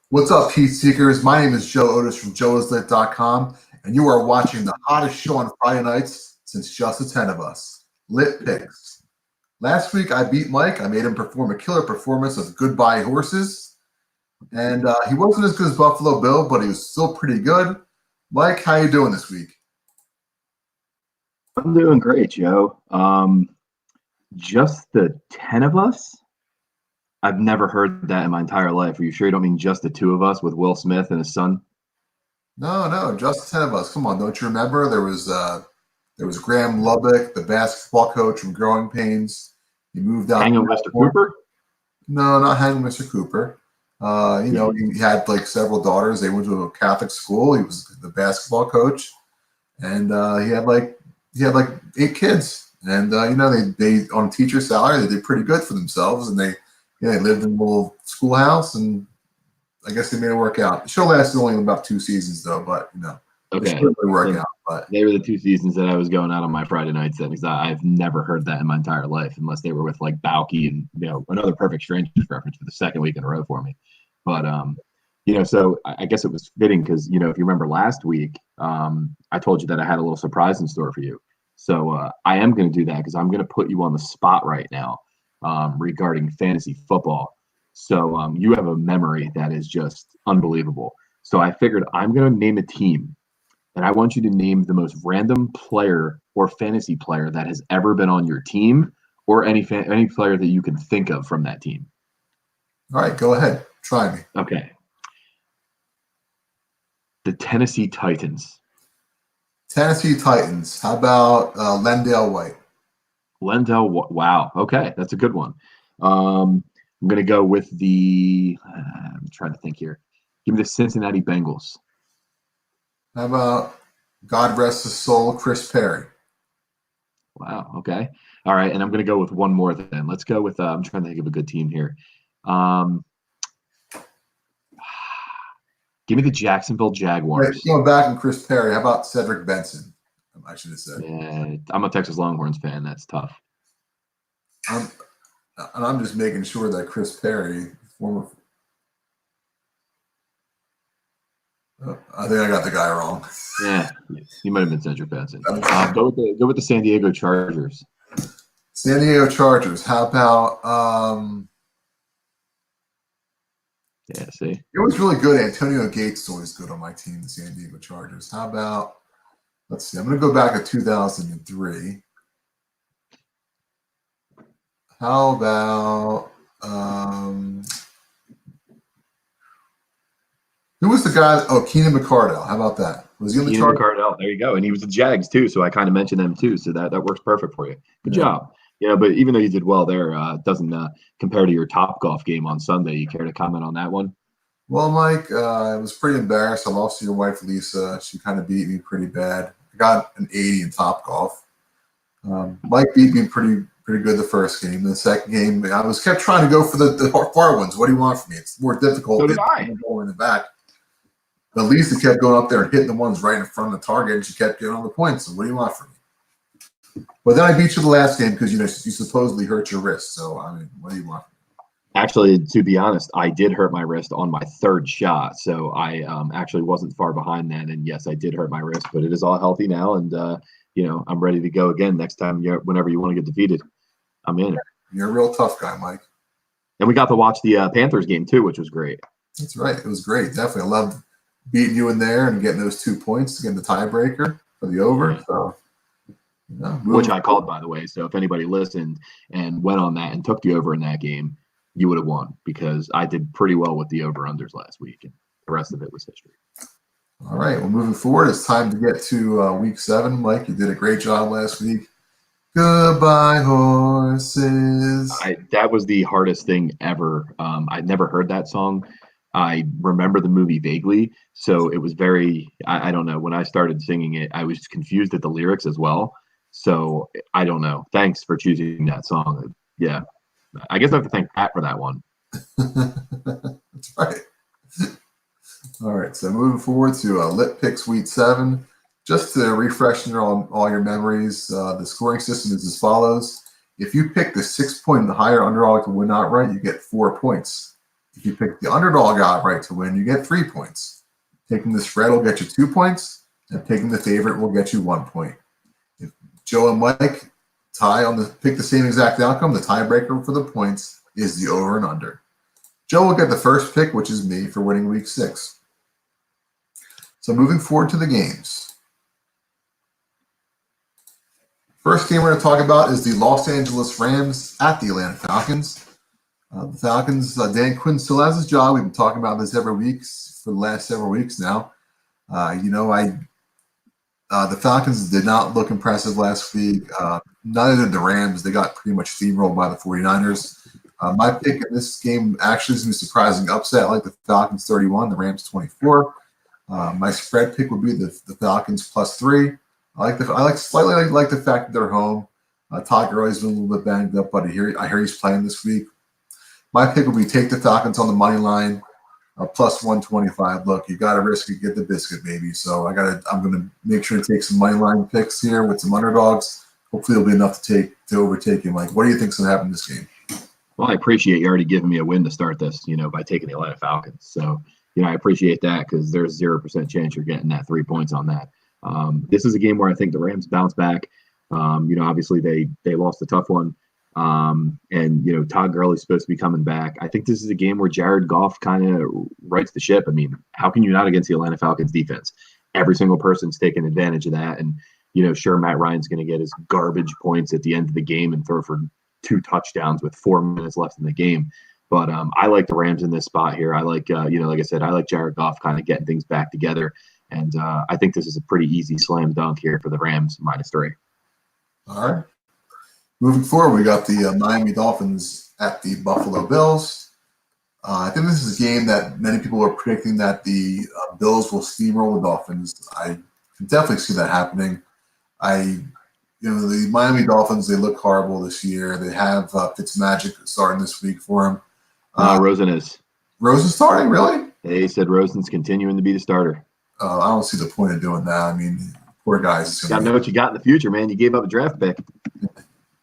What's up, Heat Seekers? My name is Joe Otis from joeislit.com, and you are watching the hottest show on Friday nights since just the 10 of us, Lit Picks. Last week, I beat Mike. I made him perform a killer performance of Goodbye Horses, and he wasn't as good as Buffalo Bill, but he was still pretty good. Mike, how you doing this week? I'm doing great, Joe. Just the 10 of us? I've never heard that in my entire life. Are you sure you don't mean just the two of us with Will Smith and his son? No, just the 10 of us. Come on, don't you remember? There was Graham Lubbock, the basketball coach from Growing Pains. He moved out. Hanging with Mr. Cooper? No, not hanging with Mr. Cooper. He had like several daughters. They went to a Catholic school. He was the basketball coach, and he had like 8 kids. And they on a teacher's salary, they did pretty good for themselves, and they lived in a little schoolhouse, and I guess they made it work out. The show lasted only about 2 seasons, though, but Okay. it should really work out. But They were the 2 seasons that I was going out on my Friday nights then, because I've never heard that in my entire life, unless they were with like Balky and another Perfect Strangers reference for the second week in a row for me. But so I guess it was fitting because if you remember last week, I told you that I had a little surprise in store for you. So I am going to do that because I'm going to put you on the spot right now regarding fantasy football. So you have a memory that is just unbelievable. So I figured I'm going to name a team, and I want you to name the most random player or fantasy player that has ever been on your team, or any player that you can think of from that team. all right, go ahead, try me. Okay. The Tennessee Titans. Tennessee Titans. How about Lendale White? Wow. Okay, that's a good one. I'm going to go with I'm trying to think here. Give me the Cincinnati Bengals. How about God rest his soul, Chris Perry? Wow. Okay. All right. And I'm going to go with one more then. Let's go with, I'm trying to think of a good team here. Give me the Jacksonville Jaguars. Wait, going back on Chris Perry, how about Cedric Benson? I should have said. Yeah, I'm a Texas Longhorns fan. That's tough. I'm just making sure that Chris Perry, former. I think I got the guy wrong. Yeah, you might have been Cedric Benson. Go with the San Diego Chargers. San Diego Chargers. How about Yeah, see? it was really good. Antonio Gates is always good on my team, the San Diego Chargers. How about, let's see, I'm going to go back to 2003. How about who was the guy? Oh, Keenan McCardell. How about that? Was he on the Keenan Chargers? McCardell. There you go. And he was the Jags too, so I kind of mentioned them too. So that works perfect for you. Good job. Yeah, but even though you did well there, it doesn't compare to your Top Golf game on Sunday. You care to comment on that one? Well, Mike, I was pretty embarrassed. I lost to your wife, Lisa. She kind of beat me pretty bad. I got an 80 in Top Golf. Mike beat me pretty good the first game. The second game, I kept trying to go for the far ones. What do you want from me? It's more difficult So than did I. going in the back. But Lisa kept going up there and hitting the ones right in front of the target, and she kept getting all the points. So what do you want from me? But then I beat you the last game because you supposedly hurt your wrist. So I mean, what do you want? Actually, to be honest, I did hurt my wrist on my third shot, so I actually wasn't far behind then. And yes, I did hurt my wrist, but it is all healthy now, and I'm ready to go again next time. Whenever you want to get defeated, I'm in. You're a real tough guy, Mike. And we got to watch the Panthers game too, which was great. That's right. It was great. Definitely, I loved beating you in there and getting those 2 points, getting the tiebreaker for the over. So, which I called, by the way. So if anybody listened and went on that and took the over in that game, you would have won, because I did pretty well with the over-unders last week, and the rest of it was history. All right. Well, moving forward, it's time to get to week 7. Mike, you did a great job last week. Goodbye, horses. That was the hardest thing ever. I'd never heard that song. I remember the movie vaguely, so it was very, I don't know. When I started singing it, I was confused at the lyrics as well. So I don't know. Thanks for choosing that song. Yeah. I guess I have to thank Pat for that one. That's right. All right. So moving forward to Lit Picks Week 7. Just to refresh all your memories, the scoring system is as follows. If you pick the 6-point and higher underdog to win outright, you get 4 points. If you pick the underdog outright to win, you get 3 points. Taking the spread will get you 2 points, and picking the favorite will get you 1 point. If Joe and Mike pick the same exact outcome, the tiebreaker for the points is the over and under. Joe will get the first pick, which is me, for winning week 6. So moving forward to the games. First game we're going to talk about is the Los Angeles Rams at the Atlanta Falcons. The Falcons, Dan Quinn still has his job. We've been talking about this every week for the last several weeks now. The Falcons did not look impressive last week. Neither did the Rams. They got pretty much steamrolled by the 49ers. My pick in this game actually is a surprising upset. I like the Falcons 31, the Rams 24. My spread pick would be the Falcons +3. I slightly like the fact that they're home. Todd Gurley's been a little bit banged up, but I hear he's playing this week. My pick would be take the Falcons on the money line, +125. Look, you got to risk it, get the biscuit, baby. So I'm going to make sure to take some money line picks here with some underdogs. Hopefully, it'll be enough to overtake him. Like, what do you think's going to happen in this game? Well, I appreciate you already giving me a win to start this, by taking the Atlanta Falcons. So, I appreciate that because there's 0% chance you're getting that 3 points on that. This is a game where I think the Rams bounce back. Obviously they lost a tough one. And Todd Gurley's supposed to be coming back. I think this is a game where Jared Goff kind of rights the ship. I mean, how can you not against the Atlanta Falcons defense? Every single person's taking advantage of that. And, sure, Matt Ryan's going to get his garbage points at the end of the game and throw for 2 touchdowns with 4 minutes left in the game. But I like the Rams in this spot here. I like, like I said, I like Jared Goff kind of getting things back together. And I think this is a pretty easy slam dunk here for the Rams, -3. All right. Moving forward, we got the Miami Dolphins at the Buffalo Bills. I think this is a game that many people are predicting that the Bills will steamroll the Dolphins. I can definitely see that happening. The Miami Dolphins, they look horrible this year. They have Fitzmagic starting this week for them. Rosen is. Rosen's starting, really? They said Rosen's continuing to be the starter. I don't see the point of doing that. I mean, poor guys. You got to know what you got in the future, man. You gave up a draft pick.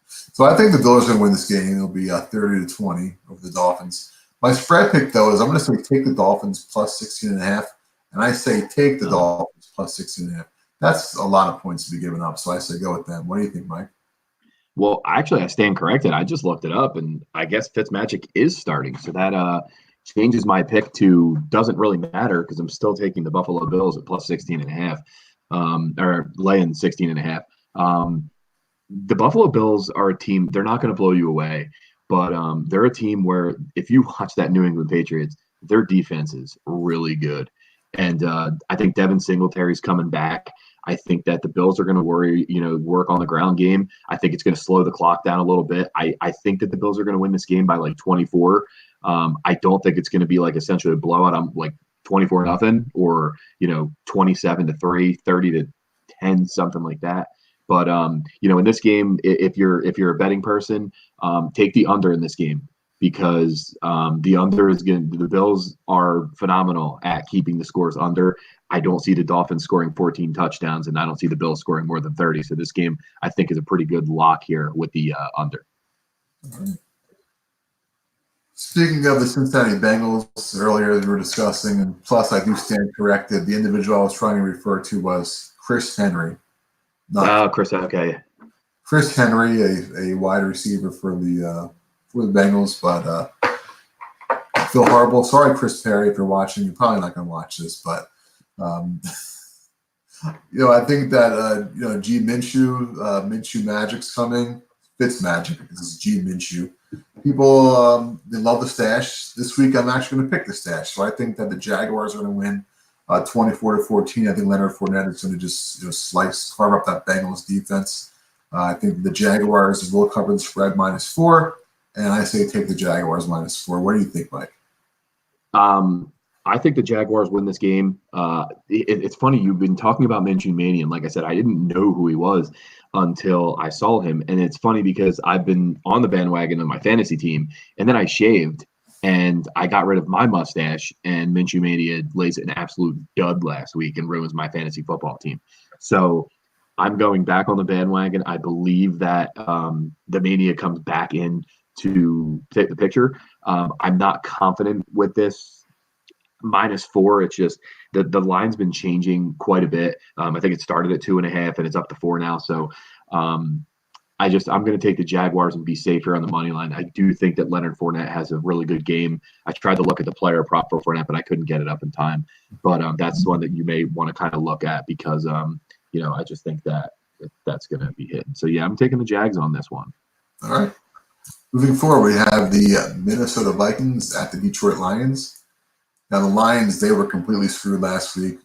So I think the Bills are going to win this game. It'll be 30-20 over the Dolphins. My spread pick, though, is I'm going to say take the Dolphins +16.5, and I say take the Dolphins +16.5. That's a lot of points to be given up, so I say go with them. What do you think, Mike? Well, actually, I stand corrected. I just looked it up, and I guess Fitzmagic is starting, so that changes my pick to doesn't really matter because I'm still taking the Buffalo Bills at +16.5, or laying 16.5. The Buffalo Bills are a team, they're not going to blow you away, but they're a team where if you watch that New England Patriots, their defense is really good. And I think Devin Singletary's coming back. I think that the Bills are going to work on the ground game. I think it's going to slow the clock down a little bit. I think that the Bills are going to win this game by like 24. I don't think it's going to be like essentially a blowout. I'm like 24-0 or 27-3, 30-10, something like that. But in this game, if you're a betting person, take the under in this game because the under is going. The Bills are phenomenal at keeping the scores under. I don't see the Dolphins scoring 14 touchdowns, and I don't see the Bills scoring more than 30. So this game, I think, is a pretty good lock here with the under. Speaking of the Cincinnati Bengals, earlier we were discussing, and plus I do stand corrected. The individual I was trying to refer to was Chris Henry. Chris, okay. Chris Henry, a wide receiver for the Bengals, but I feel horrible. Sorry, Chris Perry, if you're watching. You're probably not going to watch this, but I think that G Minshew Magic's coming. Fitzmagic because it's G Minshew. People they love the stash. This week I'm actually going to pick the stash. So I think that the Jaguars are going to win 24-14. I think Leonard Fournette is going to just carve up that Bengals defense. I think the Jaguars will cover the spread -4, and I say take the Jaguars -4. What do you think, Mike? I think the Jaguars win this game. It's funny, you've been talking about Minshew Mania, and like I said, I didn't know who he was until I saw him. And it's funny because I've been on the bandwagon of my fantasy team, and then I shaved, and I got rid of my mustache, and Minshew Mania lays an absolute dud last week and ruins my fantasy football team. So I'm going back on the bandwagon. I believe that the Mania comes back in to take the picture. I'm not confident with this -4. It's just the line's been changing quite a bit. I think it started at 2.5 and it's up to 4 now. So I'm going to take the Jaguars and be safe here on the money line. I do think that Leonard Fournette has a really good game. I tried to look at the player prop for Fournette, but I couldn't get it up in time. But that's one that you may want to kind of look at because, I just think that's going to be hidden. So, yeah, I'm taking the Jags on this one. All right. Moving forward, we have the Minnesota Vikings at the Detroit Lions. Now, the Lions, they were completely screwed last week.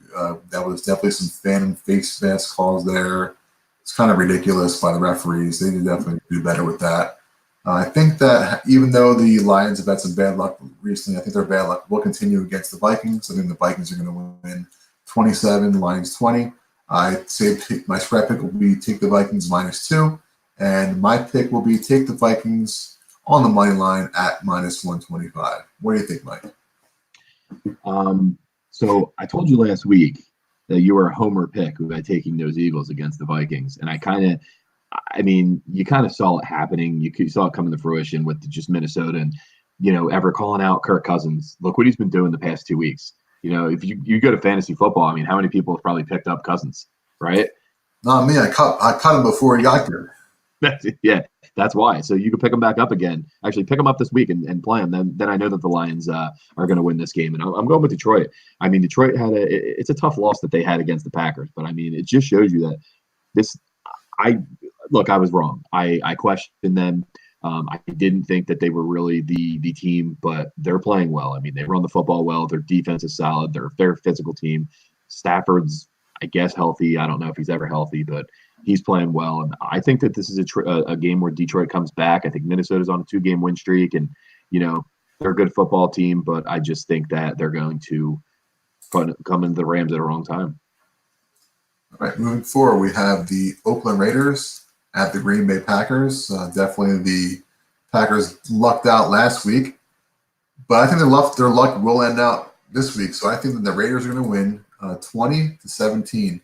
That was definitely some fan face mask calls there. It's kind of ridiculous by the referees. They need to definitely do better with that. I think that even though the Lions have had some bad luck recently, I think their bad luck will continue against the Vikings. I think the Vikings are going to win 27, Lions 20. I'd say my spread pick will be take the Vikings -2, and my pick will be take the Vikings on the money line at -125. What do you think, Mike? So I told you last week that you were a homer pick by taking those Eagles against the Vikings. And you kind of saw it happening. You saw it coming to fruition with just Minnesota and, ever calling out Kirk Cousins. Look what he's been doing the past 2 weeks. If you go to fantasy football, how many people have probably picked up Cousins, right? Not me. I cut him before he got there. That's why. So you can pick them back up again. Actually, pick them up this week and play them. Then I know that the Lions are going to win this game. And I'm going with Detroit. Detroit it's a tough loss that they had against the Packers. But, it just shows you that I was wrong. I questioned them. I didn't think that they were really the team, but they're playing well. They run the football well. Their defense is solid. They're a physical team. Stafford's, I guess, healthy. I don't know if he's ever healthy, but he's playing well. And I think that this is a game where Detroit comes back. I think Minnesota's on a 2-game win streak, and, they're a good football team, but I just think that they're going to come into the Rams at the wrong time. All right, moving forward, we have the Oakland Raiders at the Green Bay Packers. Definitely the Packers lucked out last week, but I think their luck will end out this week. So I think that the Raiders are going to win 20-17.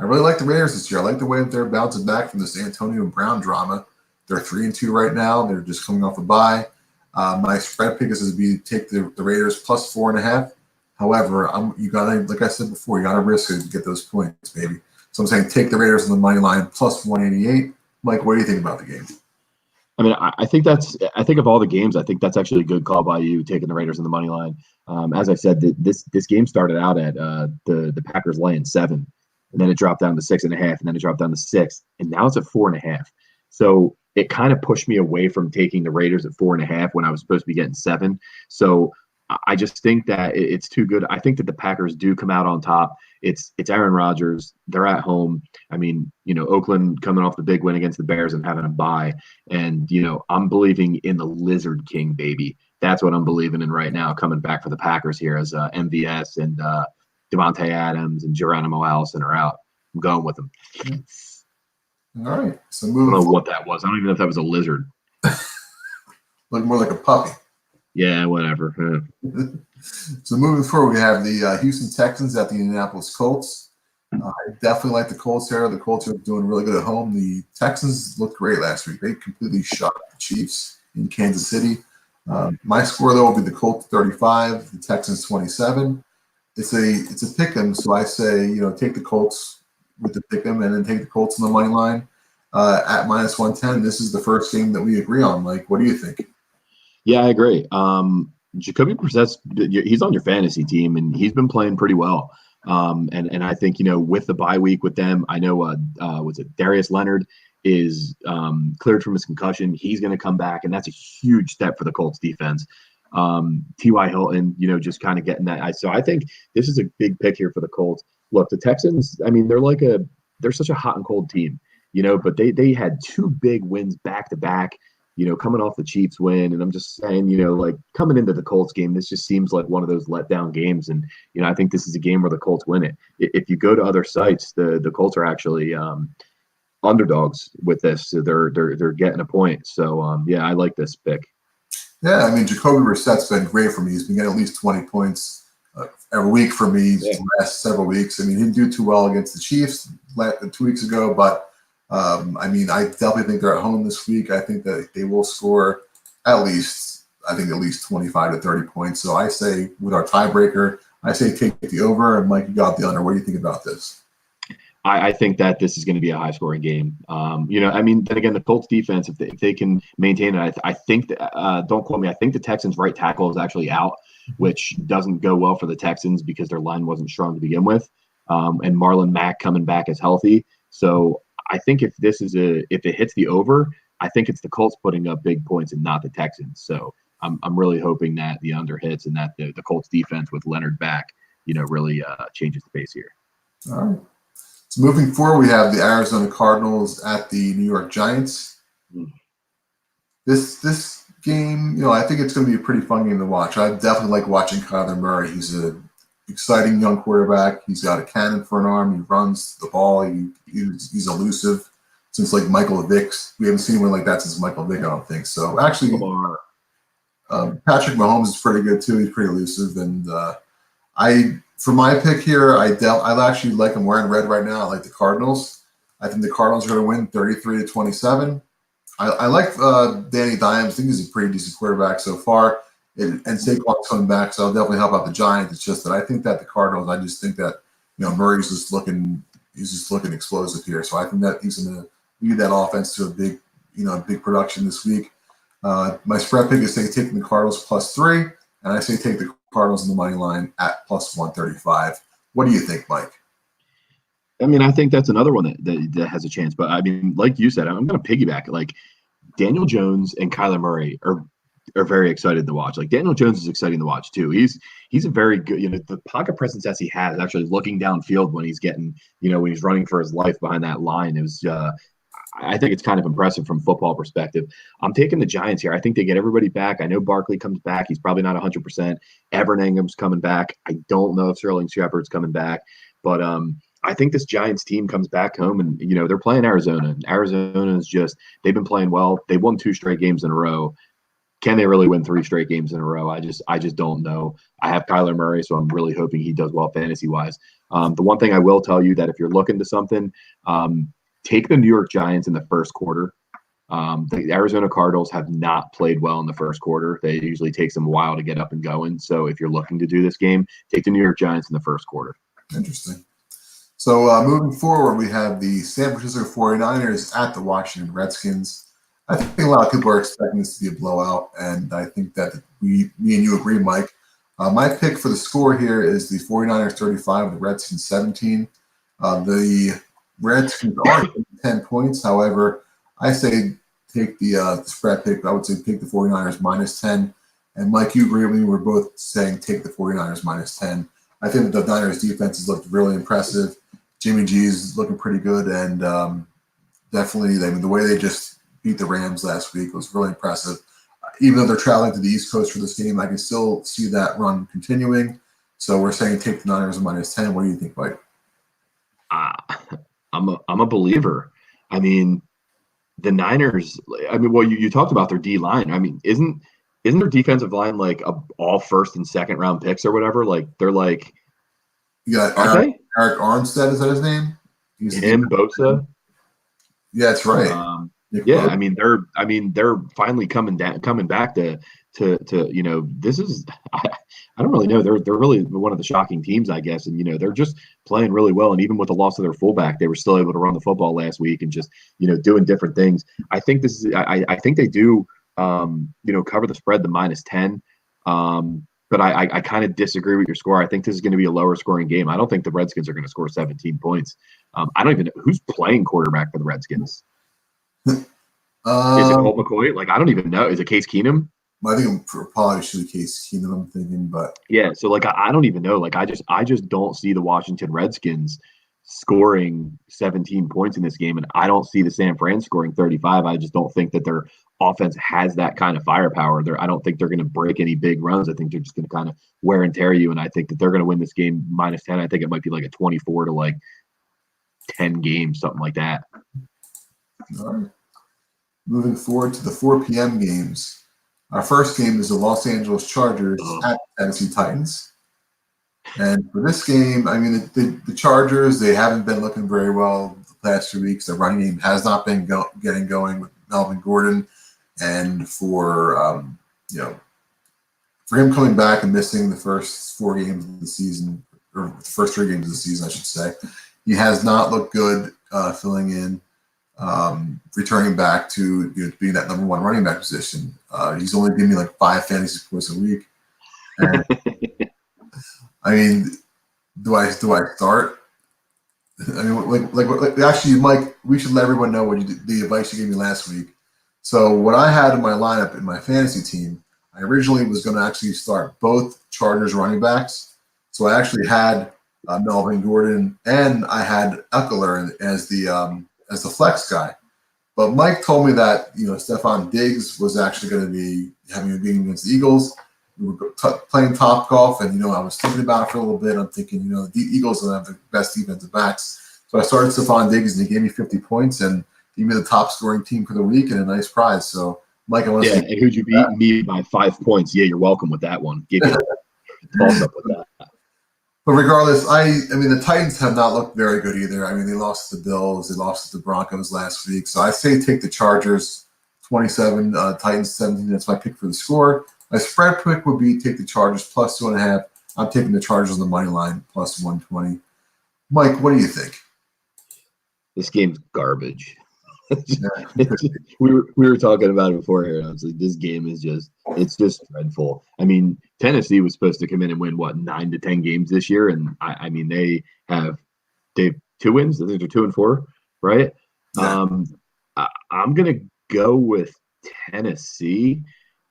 I really like the Raiders this year. I like the way that they're bouncing back from this Antonio Brown drama. They're 3-2 right now. They're just coming off a bye. My spread pick is to be take the Raiders +4.5. However, like I said before, you gotta risk it to get those points, baby. So I'm saying take the Raiders on the money line +188. Mike, what do you think about the game? I think of all the games, I think that's actually a good call by you taking the Raiders on the money line. As I said, this game started out at the Packers laying 7. And then it dropped down to 6.5, and then it dropped down to 6, and now it's at 4.5. So it kind of pushed me away from taking the Raiders at 4.5 when I was supposed to be getting 7. So I just think that it's too good. I think that the Packers do come out on top. It's Aaron Rodgers. They're at home. Oakland coming off the big win against the Bears and having a bye. And, I'm believing in the Lizard King, baby. That's what I'm believing in right now, coming back for the Packers here as MVS and Devontae Adams and Geronimo Allison are out. I'm going with them. All right. So I don't know what that was. I don't even know if that was a lizard. Look more like a puppy. Yeah, whatever. So moving forward, we have the Houston Texans at the Indianapolis Colts. I definitely like the Colts here. The Colts are doing really good at home. The Texans looked great last week. They completely shot the Chiefs in Kansas City. My score, though, will be the Colts 35, the Texans 27. It's a pick 'em, so I say take the Colts with the pick 'em, and then take the Colts on the money line at -110. This is the first game that we agree on. Mike, what do you think? Yeah, I agree. Jacoby Brissett, he's on your fantasy team, and he's been playing pretty well. And I think with the bye week with them, I know was it Darius Leonard is cleared from his concussion. He's going to come back, and that's a huge step for the Colts defense. T.Y. Hilton, just kind of getting that. So I think this is a big pick here for the Colts. Look, the Texans, they're such a hot and cold team, but they had 2 big wins back to back, coming off the Chiefs win. And I'm just saying, coming into the Colts game, this just seems like one of those letdown games. And, I think this is a game where the Colts win it. If you go to other sites, the Colts are actually underdogs with this. So they're getting a point. So, I like this pick. Yeah, Jacoby Brissett's been great for me. He's been getting at least 20 points every week for me the last several weeks. He didn't do too well against the Chiefs 2 weeks ago, but I definitely think they're at home this week. I think that they will score at least, I think, at least 25 to 30 points. So I say with our tiebreaker, I say take the over, and Mike, you got the under. What do you think about this? I think that this is going to be a high scoring game. I mean, then again, the Colts defense, if they can maintain it, I think that, don't quote me, I think the Texans' right tackle is actually out, which doesn't go well for the Texans because their line wasn't strong to begin with. And Marlon Mack coming back is healthy. So I think if it hits the over, I think it's the Colts putting up big points and not the Texans. So I'm really hoping that the under hits and that the Colts defense with Leonard back, really changes the pace here. All right. So moving forward, we have the Arizona Cardinals at the New York Giants. This game, I think it's going to be a pretty fun game to watch. I definitely like watching Kyler Murray. He's an exciting young quarterback. He's got a cannon for an arm. He runs the ball. He's elusive. Since like Michael Vick, we haven't seen one like that since Michael Vick, I don't think. So actually, Patrick Mahomes is pretty good too. He's pretty elusive, and for my pick here, I actually like him wearing red right now. I like the Cardinals. I think the Cardinals are going to win 33-27. I like Danny Dimes. I think he's a pretty decent quarterback so far. And Saquon's coming back, so I'll definitely help out the Giants. It's just that I think that the Cardinals, I just think that Murray's just looking explosive here. So I think that he's going to lead that offense to a big production this week. My spread pick is taking the Cardinals +3, and I say take the Cardinals in the money line at +135. What do you think, Mike? I mean, I think that's another one that has a chance. But I mean, like you said, I'm going to piggyback. Like Daniel Jones and Kyler Murray are very excited to watch. Like Daniel Jones is exciting to watch too. He's a very good, the pocket presence that he has, actually looking downfield when he's getting, when he's running for his life behind that line. It was, I think it's kind of impressive from football perspective. I'm taking the Giants here. I think they get everybody back. I know Barkley comes back. He's probably not 100%. Evan Ingram's coming back. I don't know if Sterling Shepard's coming back, but I think this Giants team comes back home and, they're playing Arizona. And Arizona is they've been playing well. They won 2 straight games in a row. Can they really win 3 straight games in a row? I just don't know. I have Kyler Murray, so I'm really hoping he does well fantasy-wise. The one thing I will tell you that if you're looking to something, take the New York Giants in the first quarter. The Arizona Cardinals have not played well in the first quarter. They usually takes them a while to get up and going. So if you're looking to do this game, take the New York Giants in the first quarter. Interesting. So moving forward, we have the San Francisco 49ers at the Washington Redskins. I think a lot of people are expecting this to be a blowout, and I think that me and you agree, Mike. My pick for the score here is the 49ers 35, the Redskins 17. The Redskins are 10 points. However, I say take the spread pick. I would say take the 49ers -10. And Mike, you agree with me. We're both saying take the 49ers -10. I think that the Niners defense has looked really impressive. Jimmy G is looking pretty good, and definitely, the way they just beat the Rams last week was really impressive. Even though they're traveling to the East Coast for this game, I can still see that run continuing. So we're saying take the Niners -10. What do you think, Mike? I'm a believer. I mean, the Niners. I mean, well, you talked about their D line. I mean, isn't their defensive line like all first and second round picks or whatever? Like they're like. You got Eric Armstead. Is that his name? Him, Bosa. Yeah, that's right. Yeah, I mean they're finally coming back to this is I don't really know, they're really one of the shocking teams, I guess, and they're just playing really well, and even with the loss of their fullback, they were still able to run the football last week and just doing different things. I think I think they do cover the spread, the -10, but I kind of disagree with your score. I think this is going to be a lower scoring game. I don't think the Redskins are going to score 17 points. I don't even know who's playing quarterback for the Redskins. Is it Colt McCoy? Like, I don't even know. Is it Case Keenum? I think probably should be Case Keenum, I'm thinking, but yeah. So like, I don't even know. Like, I just don't see the Washington Redskins scoring 17 points in this game, and I don't see the San Fran scoring 35. I just don't think that their offense has that kind of firepower. I don't think they're going to break any big runs. I think they're just going to kind of wear and tear you, and I think that they're going to win this game -10. I think it might be like a 24 to like 10 game, something like that. All right. Moving forward to the 4 p.m. games. Our first game is the Los Angeles Chargers at Tennessee Titans. And for this game, I mean, the Chargers, they haven't been looking very well the past few weeks. The running game has not been getting going with Melvin Gordon. and for him coming back and missing the first 4 games of the season, or the first 3 games of the season, I should say, he has not looked good filling in, returning back to being that number 1 running back position. He's only giving me like 5 fantasy points a week. And, I mean, do I start? I mean, like actually, Mike, we should let everyone know what the advice you gave me last week. So what I had in my lineup in my fantasy team, I originally was going to actually start both Chargers running backs. So I actually had Melvin Gordon and I had Eckler as the flex guy. But Mike told me that Stephon Diggs was actually going to be having a game against the Eagles. We were playing top golf, and I was thinking about it for a little bit. I'm thinking, the Eagles don't have the best defensive backs, so I started Stephon Diggs, and he gave me 50 points, and gave me the top scoring team for the week and a nice prize. So, Mike, I want to and who'd you beat? Me by 5 points. Yeah, you're welcome with that one. Give you a toss up with that. But regardless, I mean, the Titans have not looked very good either. I mean, they lost to the Bills, they lost to the Broncos last week. So I say take the Chargers, 27, Titans 17. That's my pick for the score. My spread pick would be take the Chargers plus 2.5. I'm taking the Chargers on the money line plus 120. Mike, what do you think? This game's garbage. we were talking about it before here. I was like, this game is it's just dreadful. I mean, Tennessee was supposed to come in and win 9 to 10 games this year, and I mean they've 2 wins. I think they're 2-4, right? Yeah. I'm gonna go with Tennessee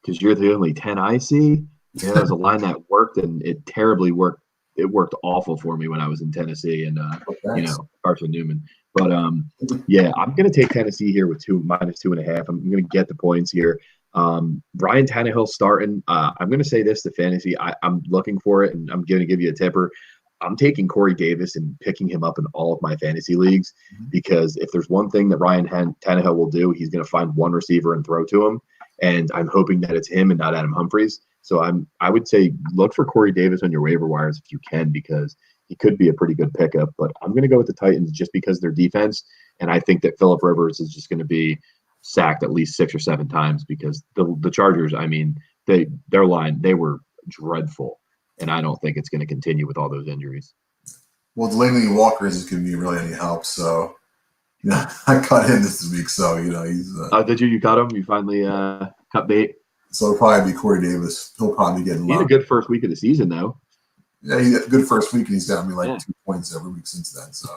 because you're the only 10 I see. It was a line that worked, and it terribly worked. It worked awful for me when I was in Tennessee, and Carson Newman. But yeah, I'm going to take Tennessee here with minus 2.5. I'm going to get the points here. Ryan Tannehill starting. I'm going to say this to fantasy. I'm looking for it, and I'm going to give you a tipper. I'm taking Corey Davis and picking him up in all of my fantasy leagues because if there's one thing that Ryan Tannehill will do, he's going to find one receiver and throw to him. And I'm hoping that it's him and not Adam Humphries. So I would say look for Corey Davis on your waiver wires if you can, because he could be a pretty good pickup. But I'm going to go with the Titans just because their defense, and I think that Phillip Rivers is just going to be sacked at least 6 or 7 times because the Chargers, I mean, their line, they were dreadful, and I don't think it's going to continue with all those injuries. Well, Delaney Walker isn't going to be really any help, so I cut him this week. So he's. Did you cut him? You finally cut bait. So it'll probably be Corey Davis. He'll probably be getting. He had a good first week of the season, though. Yeah, he had a good first week, and he's gotten me 2 points every week since then. So,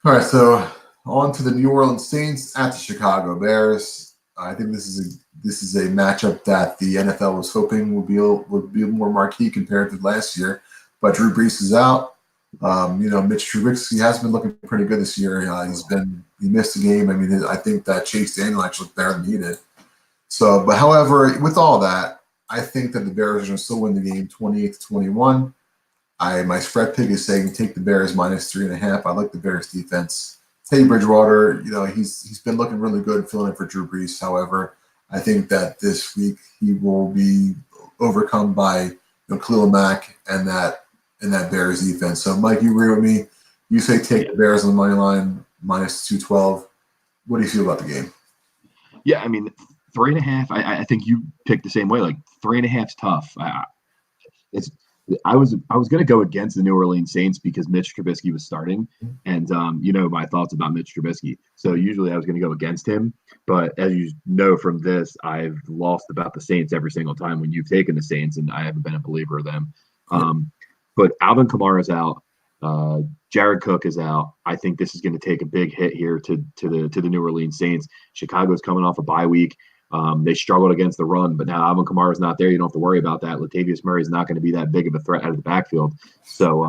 all right, so on to the New Orleans Saints at the Chicago Bears. I think this is a matchup that the NFL was hoping would be more marquee compared to last year, but Drew Brees is out. Mitch Trubisky has been looking pretty good this year. He missed a game. I mean, I think that Chase Daniel actually looked better than he did. So, but however, with all that, I think that the Bears are going to still win the game 28-21. My spread pick is saying take the Bears minus 3.5. I like the Bears defense. Teddy Bridgewater, he's been looking really good filling in for Drew Brees. However, I think that this week he will be overcome by Khalil Mack and that Bears defense. So, Mike, you agree with me? You say take the Bears on the money line minus 212. What do you feel about the game? Yeah, I mean, 3.5. I think you picked the same way. Like 3.5 is tough. I was going to go against the New Orleans Saints because Mitch Trubisky was starting, and my thoughts about Mitch Trubisky. So usually I was going to go against him, but as you know from this, I've lost about the Saints every single time when you've taken the Saints, and I haven't been a believer of them. But Alvin Kamara is out. Jared Cook is out. I think this is going to take a big hit here to the New Orleans Saints. Chicago's coming off a bye week. They struggled against the run, but now Alvin Kamara is not there. You don't have to worry about that. Latavius Murray is not going to be that big of a threat out of the backfield. So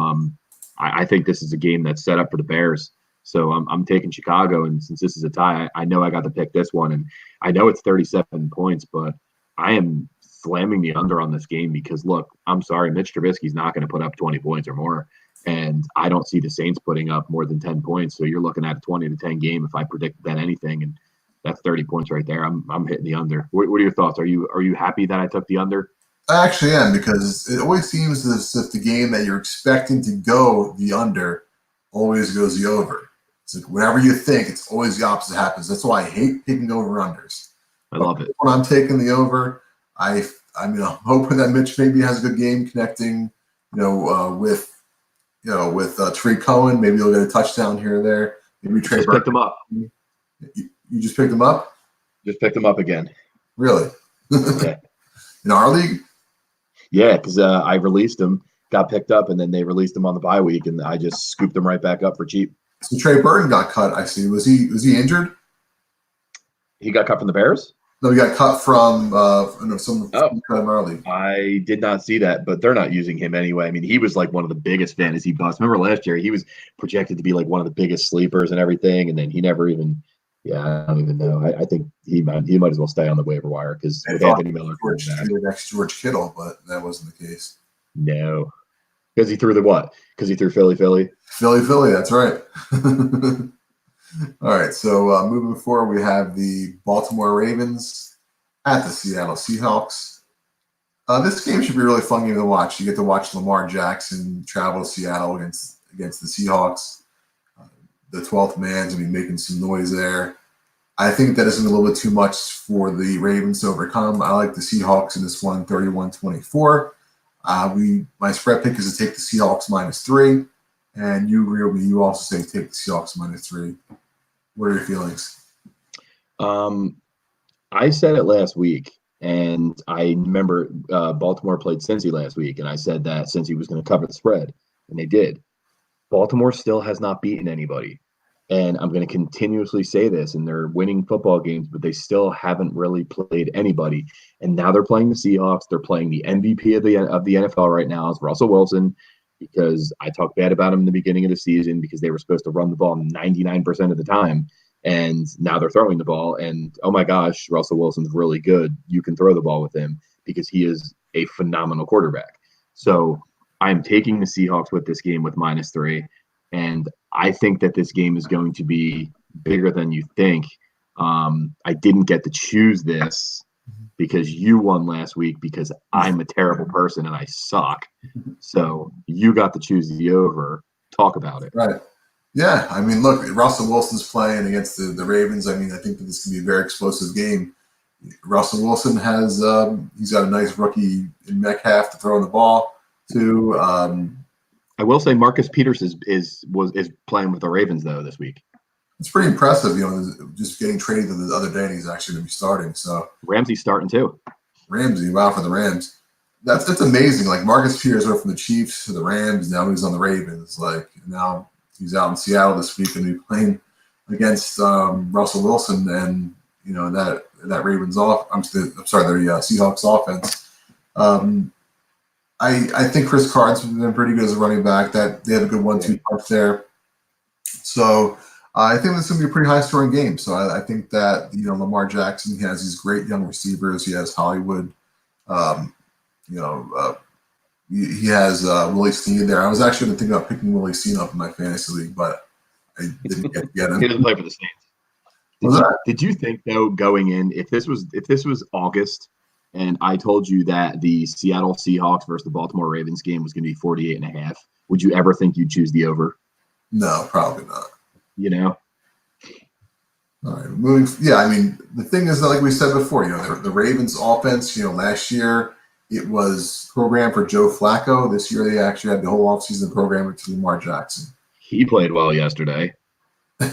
I think this is a game that's set up for the Bears. So I'm taking Chicago, and since this is a tie, I know I got to pick this one, and I know it's 37 points, but I am slamming the under on this game because, look, I'm sorry, Mitch Trubisky's not going to put up 20 points or more, and I don't see the Saints putting up more than 10 points. So you're looking at a 20-10 game if I predicted that anything, and that's 30 points right there. I'm hitting the under. What are your thoughts? Are you happy that I took the under? I actually am, because it always seems as if the game that you're expecting to go the under always goes the over. It's like whatever you think, it's always the opposite happens. That's why I hate picking over unders. I love it. When I'm taking the over, I'm hoping that Mitch maybe has a good game connecting, with Tariq Cohen. Maybe he'll get a touchdown here or there. Maybe Trey Just Burton. picked him up. You just picked him up? Just picked him up again. Really? Yeah. In our league? Yeah, because I released him, got picked up, and then they released him on the bye week, and I just scooped him right back up for cheap. So Trey Burton got cut. I see. Was he injured? He got cut from the Bears? No, he got cut from some from our league. I did not see that, but they're not using him anyway. I mean, he was like one of the biggest fantasy busts. Remember last year, he was projected to be like one of the biggest sleepers and everything, and then he never even. Yeah, I don't even know. I think he might as well stay on the waiver wire because Anthony Miller next George Kittle, but that wasn't the case. No, because he threw the what? Because he threw Philly. Philly. That's right. All right, so moving forward, we have the Baltimore Ravens at the Seattle Seahawks. This game should be a really fun game to watch. You get to watch Lamar Jackson travel to Seattle against the Seahawks. The 12th man's going to be making some noise there. I think that is a little bit too much for the Ravens to overcome. I like the Seahawks in this one, 31-24. My spread pick is to take the Seahawks -3, and you agree with me. You also say take the Seahawks -3. What are your feelings? I said it last week, and I remember Baltimore played Cincy last week, and I said that Cincy was going to cover the spread, and they did. Baltimore still has not beaten anybody, and I'm going to continuously say this, and they're winning football games, but they still haven't really played anybody, and now they're playing the Seahawks. They're playing the MVP of the NFL right now is Russell Wilson, because I talked bad about him in the beginning of the season because they were supposed to run the ball 99% of the time. And now they're throwing the ball. And, oh, my gosh, Russell Wilson's really good. You can throw the ball with him because he is a phenomenal quarterback. So I'm taking the Seahawks with this game with -3. And I think that this game is going to be bigger than you think. I didn't get to choose this because you won last week because I'm a terrible person and I suck. So you got to choose the over. Talk about it. Right. Yeah. I mean, look, Russell Wilson's playing against the Ravens. I mean, I think that this can be a very explosive game. Russell Wilson has he's got a nice rookie in Metcalf to throw the ball to. I will say Marcus Peters is playing with the Ravens though this week. It's pretty impressive, just getting traded the other day, and he's actually going to be starting. So Ramsey's starting too. Ramsey, wow, for the Rams. That's amazing. Like Marcus Peters went from the Chiefs to the Rams. Now he's on the Ravens. Like now he's out in Seattle this week and he's playing against Russell Wilson and that Ravens off. The Seahawks offense. I think Chris Carter's been pretty good as a running back. That they have a good 1-2 punch there. So. I think this is going to be a pretty high-scoring game. So I think that Lamar Jackson, he has these great young receivers. He has Hollywood. He has Willie Snead there. I was actually going to think about picking Willie Snead up in my fantasy league, but I didn't get him. He doesn't play for the Saints. Did you think though going in if this was August and I told you that the Seattle Seahawks versus the Baltimore Ravens game was going to be 48.5, would you ever think you'd choose the over? No, probably not. All right, moving. Yeah, I mean, the thing is that, like we said before, the Ravens offense, last year it was programmed for Joe Flacco. This year they actually had the whole offseason programmed to Lamar Jackson. He played well yesterday. All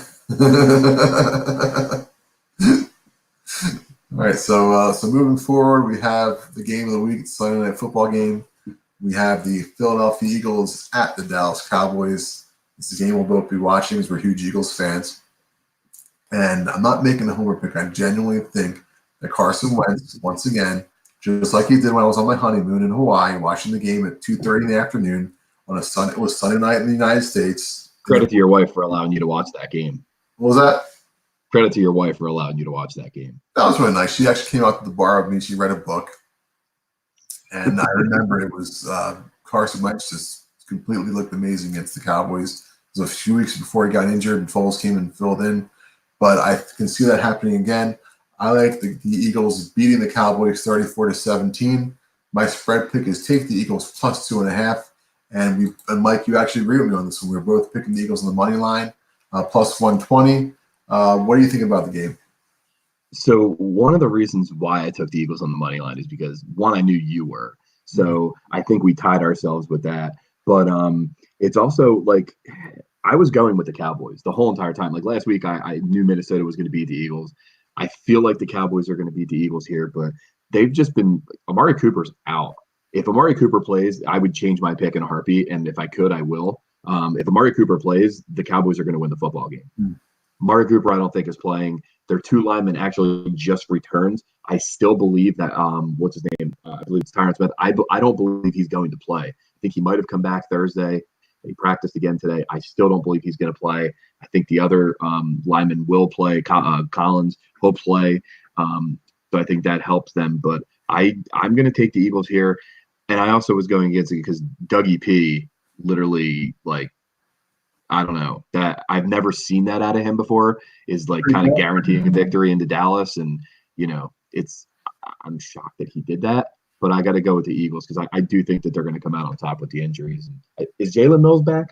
right, so moving forward, we have the game of the week, Sunday Night Football game. We have the Philadelphia Eagles at the Dallas Cowboys. This is a game we'll both be watching because we're huge Eagles fans. And I'm not making a homer pick. I genuinely think that Carson Wentz, once again, just like he did when I was on my honeymoon in Hawaii, watching the game at 2:30 in the afternoon on a Sunday. It was Sunday night in the United States. Credit to your wife for allowing you to watch that game. What was that? Credit to your wife for allowing you to watch that game. That was really nice. She actually came out to the bar with me. She read a book. And I remember it was Carson Wentz just completely looked amazing against the Cowboys. It was a few weeks before he got injured and Foles came and filled in. But I can see that happening again. I like the Eagles beating the Cowboys 34-17. My spread pick is take the Eagles plus 2.5. And Mike, you actually agree with me on this one. We're both picking the Eagles on the money line, plus 120. What do you think about the game? So one of the reasons why I took the Eagles on the money line is because one, I knew you were. So I think we tied ourselves with that. But it's also like I was going with the Cowboys the whole entire time. Like last week, I knew Minnesota was going to beat the Eagles. I feel like the Cowboys are going to beat the Eagles here, but they've just been Amari Cooper's out. If Amari Cooper plays, I would change my pick in a heartbeat, and if I could, I will. If Amari Cooper plays, the Cowboys are going to win the football game. Amari Cooper, I don't think is playing. Their two linemen actually just returned. I still believe that what's his name? I believe it's Tyron Smith. I don't believe he's going to play. I think he might have come back Thursday. He practiced again today. I still don't believe he's going to play. I think the other lineman will play. Collins will play. So I think that helps them. But I'm going to take the Eagles here. And I also was going against it because Dougie P literally like I don't know that I've never seen that out of him before is like kind of guaranteeing a victory into Dallas. And, I'm shocked that he did that, but I got to go with the Eagles because I do think that they're going to come out on top with the injuries. And is Jalen Mills back?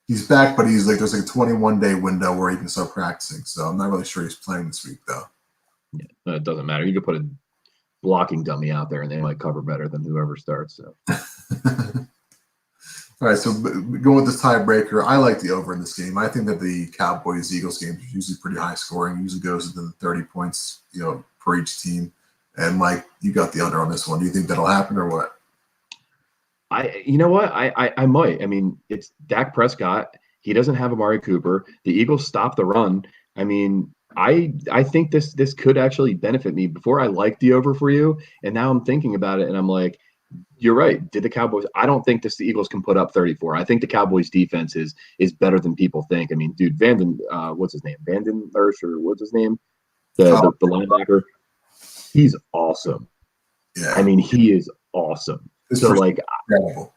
He's back, but there's like a 21-day window where he can start practicing. So I'm not really sure he's playing this week though. Yeah, it doesn't matter. You could put a blocking dummy out there and they might cover better than whoever starts. So. All right, so going with this tiebreaker, I like the over in this game. I think that the Cowboys-Eagles game is usually pretty high scoring. Usually goes into the 30 points, per each team. And Mike, you got the under on this one. Do you think that'll happen or what? You know what? I might. I mean, it's Dak Prescott. He doesn't have Amari Cooper. The Eagles stop the run. I mean, I think this could actually benefit me. Before I liked the over for you, and now I'm thinking about it, and I'm like, you're right. Did the Cowboys? I don't think the Eagles can put up 34. I think the Cowboys defense is better than people think. I mean, dude, what's his name? Vanden Ersch or what's his name? The linebacker. He's awesome. Yeah. I mean, he is awesome. So like, incredible.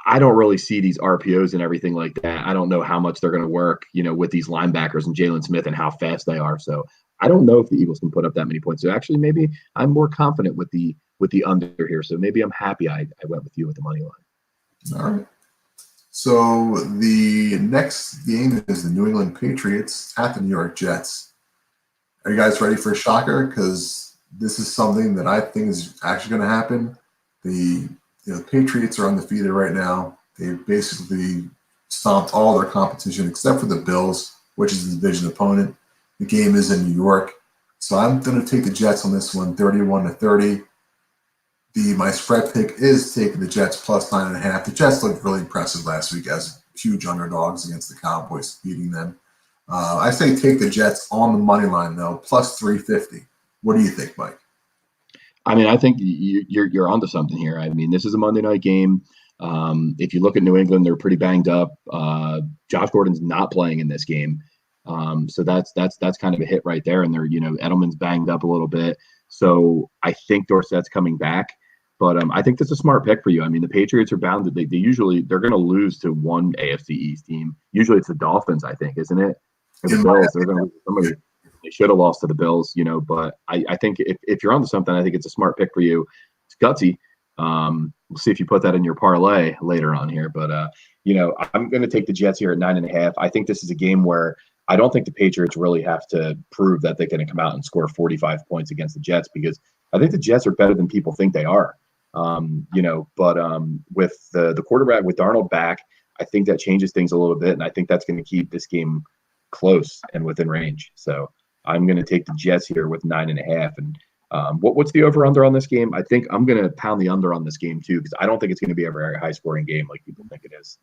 I don't really see these RPOs and everything like that. I don't know how much they're going to work, with these linebackers and Jalen Smith and how fast they are. So I don't know if the Eagles can put up that many points. So actually, maybe I'm more confident with the under here. So maybe I'm happy I went with you with the money line. All right. So the next game is the New England Patriots at the New York Jets. Are you guys ready for a shocker? Because this is something that I think is actually going to happen. The Patriots are undefeated right now. They basically stomped all their competition except for the Bills, which is the division opponent. The game is in New York. So I'm going to take the Jets on this one, 31-30. My spread pick is taking the Jets plus 9.5. The Jets looked really impressive last week as huge underdogs against the Cowboys, beating them. I say take the Jets on the money line, though, plus 350. What do you think, Mike? I mean, I think you're onto something here. I mean, this is a Monday night game. If you look at New England, they're pretty banged up. Josh Gordon's not playing in this game, so that's kind of a hit right there. And they're Edelman's banged up a little bit, so I think Dorsett's coming back. But I think that's a smart pick for you. I mean, the Patriots are bound to they're going to lose to one AFC East team. Usually it's the Dolphins, I think, isn't it? Or the Bills. They're going to lose somebody. They should have lost to the Bills, but I think if you're onto something, I think it's a smart pick for you. It's gutsy. We'll see if you put that in your parlay later on here. But, I'm going to take the Jets here at 9.5. I think this is a game where I don't think the Patriots really have to prove that they're going to come out and score 45 points against the Jets because I think the Jets are better than people think they are. But with the quarterback, with Darnold back, I think that changes things a little bit. And I think that's going to keep this game close and within range. So I'm going to take the Jets here with 9.5. And what's the over under on this game? I think I'm going to pound the under on this game too, because I don't think it's going to be a very high scoring game like people think it is.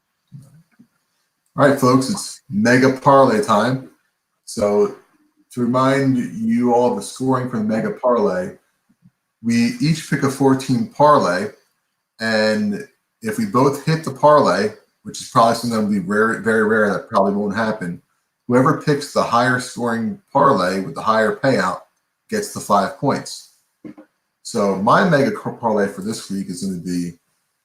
All right, folks, it's mega parlay time. So to remind you all of the scoring for the mega parlay, we each pick a 14 parlay, and if we both hit the parlay, which is probably something that will be rare, very rare, that probably won't happen, whoever picks the higher scoring parlay with the higher payout gets the 5 points. So my mega parlay for this week is going to be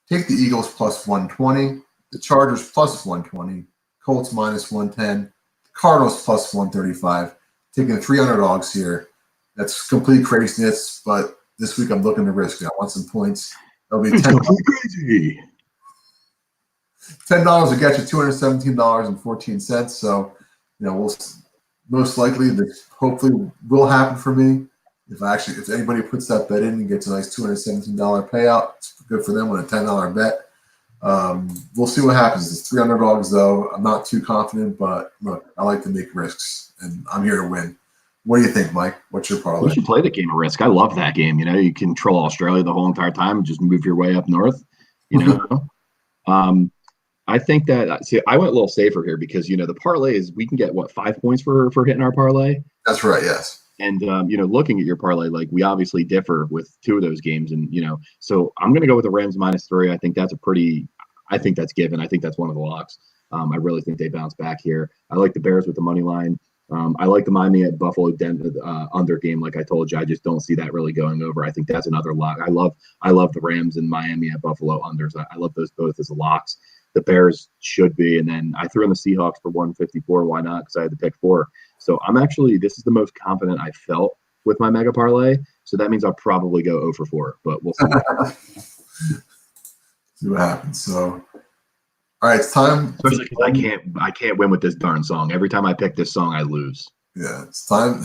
take the Eagles plus 120, the Chargers plus 120, Colts minus 110, Cardinals plus 135. Taking 3 underdogs here. That's complete craziness, but this week I'm looking to risk it. I want some points. That'll be $10 to get you $217.14. So, we'll most likely this hopefully will happen for me. If anybody puts that bet in and gets a nice $217 payout, it's good for them with a $10 bet. We'll see what happens. It's 3 underdogs though. I'm not too confident, but look, I like to make risks, and I'm here to win. What do you think, Mike? What's your parlay? You should play the game of Risk. I love that game. You control Australia the whole entire time and just move your way up north. I think that I went a little safer here because the parlay is we can get 5 points for hitting our parlay. That's right. Yes. And looking at your parlay, like we obviously differ with 2 of those games, and so I'm going to go with the Rams -3. I think that's given. I think that's one of the locks. I really think they bounce back here. I like the Bears with the money line. I like the Miami at Buffalo under game. Like I told you, I just don't see that really going over. I think that's another lock. I love the Rams and Miami at Buffalo unders. I love those both as locks. The Bears should be, and then I threw in the Seahawks for 154. Why not? Because I had to pick 4. So this is the most confident I felt with my mega parlay. So that means I'll probably go 0 for 4, but we'll see. See what happens. So, all right, it's time. Especially because I can't win with this darn song. Every time I pick this song, I lose. Yeah, it's time.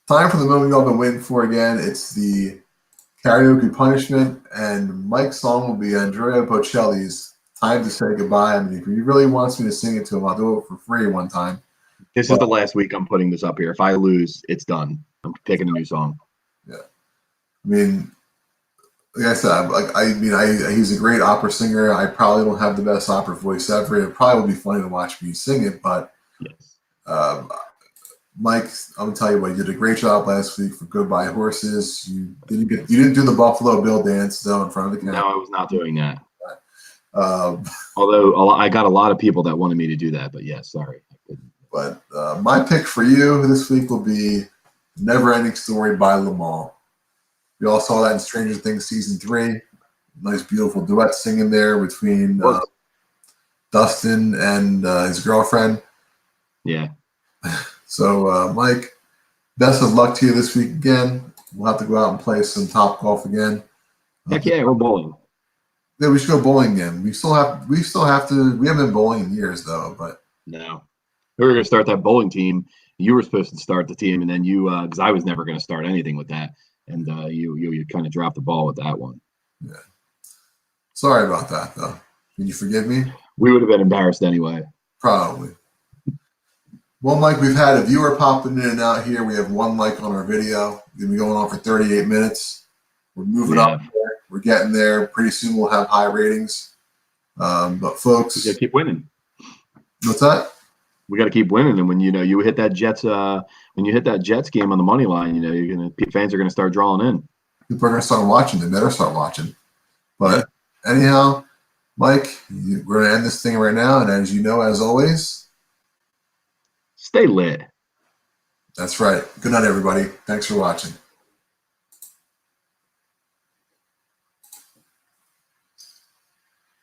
Time for the moment we've all been waiting for again. It's the karaoke punishment, and Mike's song will be Andrea Bocelli's "Time to Say Goodbye." I mean, if he really wants me to sing it to him, I'll do it for free one time. This is the last week I'm putting this up here. If I lose, it's done. I'm picking a new song. Yeah, I mean, like I said, he's a great opera singer. I probably don't have the best opera voice ever. It probably would be funny to watch me sing it, but yes. Mike, I'm gonna tell you what, you did a great job last week for Goodbye Horses. You didn't do the Buffalo Bill dance though in front of the camera. No, I was not doing that. Although I got a lot of people that wanted me to do that, but yes, sorry. But my pick for you this week will be "Never Ending Story" by Lamar. We all saw that in Stranger Things season 3. Nice, beautiful duet singing there between Dustin and his girlfriend. Yeah. So, Mike, best of luck to you this week again. We'll have to go out and play some Top Golf again. Heck yeah, we're bowling. Yeah, we should go bowling again. We still have to. We haven't been bowling in years though, but no. We were going to start that bowling team. You were supposed to start the team, and then because I was never going to start anything with that. And you kind of dropped the ball with that one. Yeah. Sorry about that, though. Can you forgive me? We would have been embarrassed anyway. Probably. Well, Mike, we've had a viewer popping in and out here. We have 1 like on our video. We're going to be going on for 38 minutes. We're moving up there. We're getting there. Pretty soon we'll have high ratings. But, folks. We got to keep winning. What's that? We got to keep winning, and when you hit that Jets game on the money line, fans are gonna start drawing in. People are gonna start watching. They better start watching. But anyhow, Mike, we're gonna end this thing right now, and as you know, as always, stay lit. That's right. Good night, everybody. Thanks for watching.